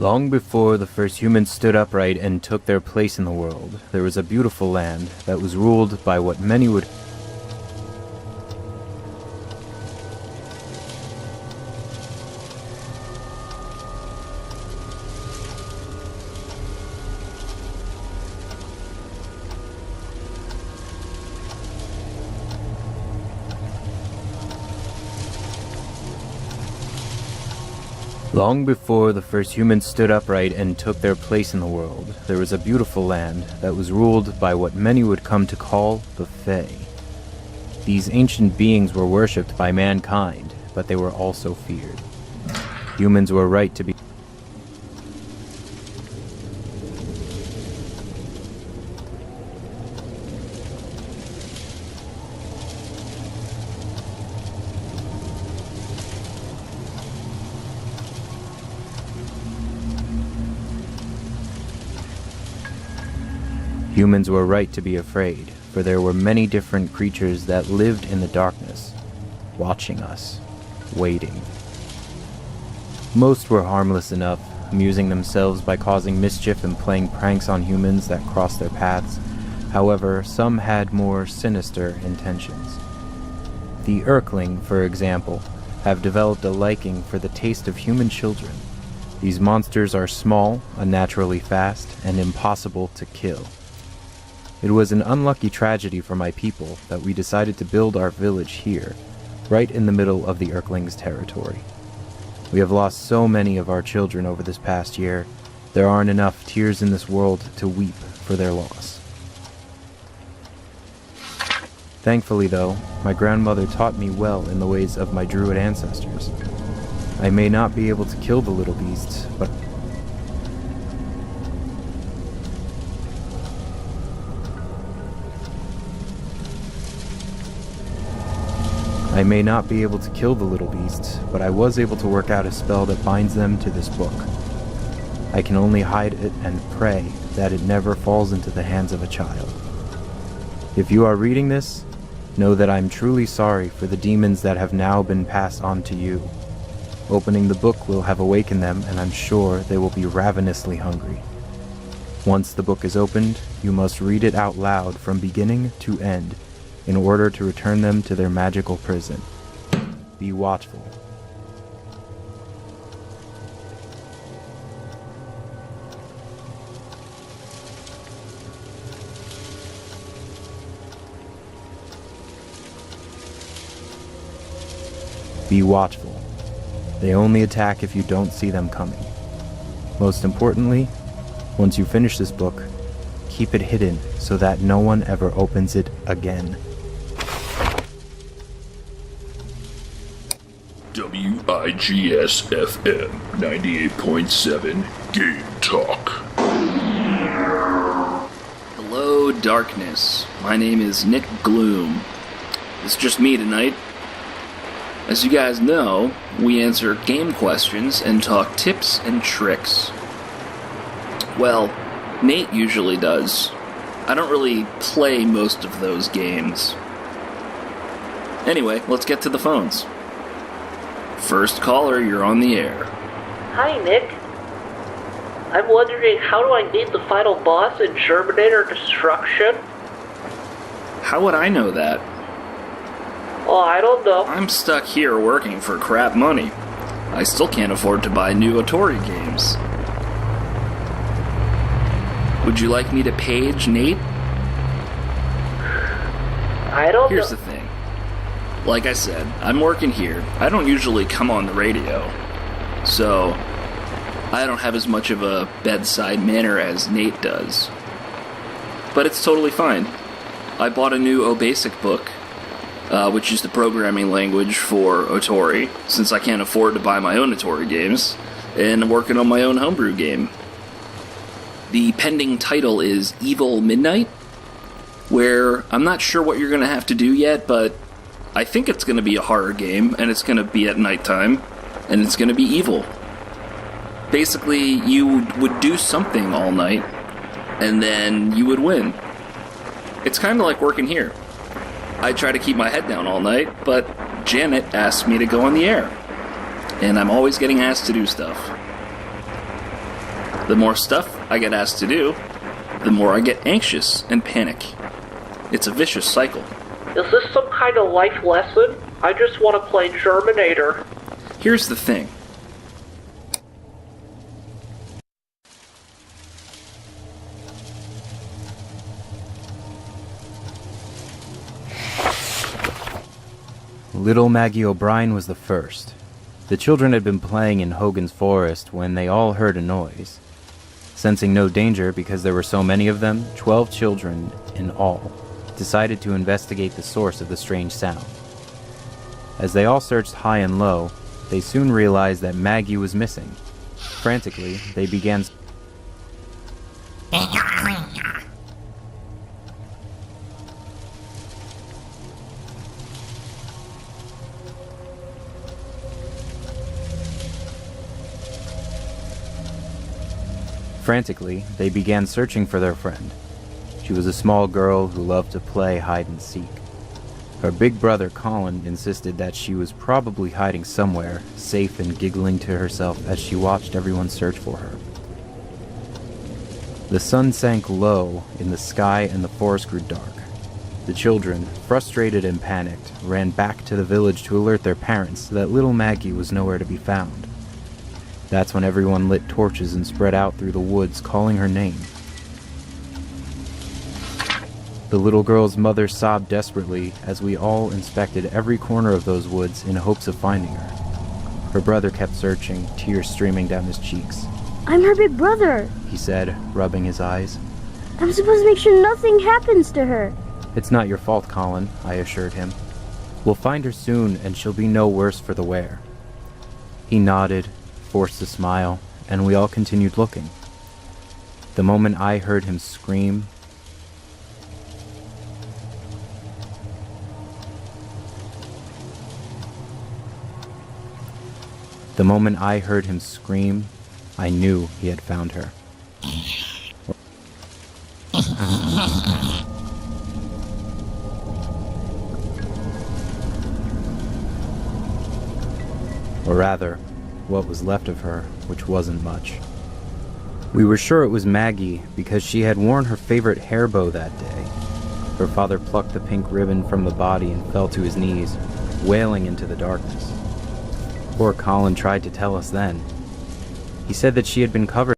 Long before the first humans stood upright and took their place in the world, there was a beautiful land that was ruled by what many would Long before the first humans stood upright and took their place in the world, there was a beautiful land that was ruled by what many would come to call the Fae. These ancient beings were worshipped by mankind, but they were also feared. Humans were right to be Humans were right to be afraid, for there were many different creatures that lived in the darkness, watching us, waiting. Most were harmless enough, amusing themselves by causing mischief and playing pranks on humans that crossed their paths. However, some had more sinister intentions. The Earthling, for example, have developed a liking for the taste of human children. These monsters are small, unnaturally fast, and impossible to kill. It was an unlucky tragedy for my people that we decided to build our village here, right in the middle of the Earthlings' territory. We have lost so many of our children over this past year, there aren't enough tears in this world to weep for their loss. Thankfully though, my grandmother taught me well in the ways of my druid ancestors. I may not be able to kill the little beasts, but I was able to work out a spell that binds them to this book. I can only hide it and pray that it never falls into the hands of a child. If you are reading this, know that I'm truly sorry for the demons that have now been passed on to you. Opening the book will have awakened them, and I'm sure they will be ravenously hungry. Once the book is opened, you must read it out loud from beginning to end, in order to return them to their magical prison. Be watchful. Be watchful. They only attack if you don't see them coming. Most importantly, once you finish this book, keep it hidden so that no one ever opens it again. WIGS-FM 98.7 Game Talk. Hello, darkness. My name is Nick Gloom. It's just me tonight. As you guys know, we answer game questions and talk tips and tricks. Well, Nate usually does. I don't really play most of those games. Anyway, let's get to the phones. First caller, you're on the air. Hi, Nick. I'm wondering, how do I beat the final boss in Terminator Destruction? How would I know that? Oh, I don't know. I'm stuck here working for crap money. I still can't afford to buy new Atari games. Would you like me to page Nate? I don't Here's know. the thing. Like I said, I'm working here. I don't usually come on the radio. So, I don't have as much of a bedside manner as Nate does. But it's totally fine. I bought a new OBasic book, which is the programming language for Atari, since I can't afford to buy my own Atari games, and I'm working on my own homebrew game. The pending title is Evil Midnight, where I'm not sure what you're going to have to do yet, but I think it's going to be a horror game, and it's going to be at nighttime, and it's going to be evil. Basically, you would do something all night, and then you would win. It's kind of like working here. I try to keep my head down all night, but Janet asks me to go on the air. And I'm always getting asked to do stuff. The more stuff I get asked to do, the more I get anxious and panic. It's a vicious cycle. Is this some kind of life lesson? I just want to play Terminator. Here's the thing. Little Maggie O'Brien was the first. The children had been playing in Hogan's Forest when they all heard a noise. Sensing no danger because there were so many of them, 12 children in all decided to investigate the source of the strange sound. As they all searched high and low, they soon realized that Maggie was missing. Frantically, they began searching for their friend. She was a small girl who loved to play hide and seek. Her big brother Colin insisted that she was probably hiding somewhere, safe and giggling to herself as she watched everyone search for her. The sun sank low in the sky and the forest grew dark. The children, frustrated and panicked, ran back to the village to alert their parents that little Maggie was nowhere to be found. That's when everyone lit torches and spread out through the woods, calling her name. The little girl's mother sobbed desperately as we all inspected every corner of those woods in hopes of finding her. Her brother kept searching, tears streaming down his cheeks. I'm her big brother, He said, rubbing his eyes. I'm supposed to make sure nothing happens to her. It's not your fault, Colin, I assured him. We'll find her soon and she'll be no worse for the wear. He nodded, forced a smile, and we all continued looking. The moment I heard him scream, I knew he had found her. Or rather, what was left of her, which wasn't much. We were sure it was Maggie because she had worn her favorite hair bow that day. Her father plucked the pink ribbon from the body and fell to his knees, wailing into the darkness. Poor Colin tried to tell us then. He said that she had been covered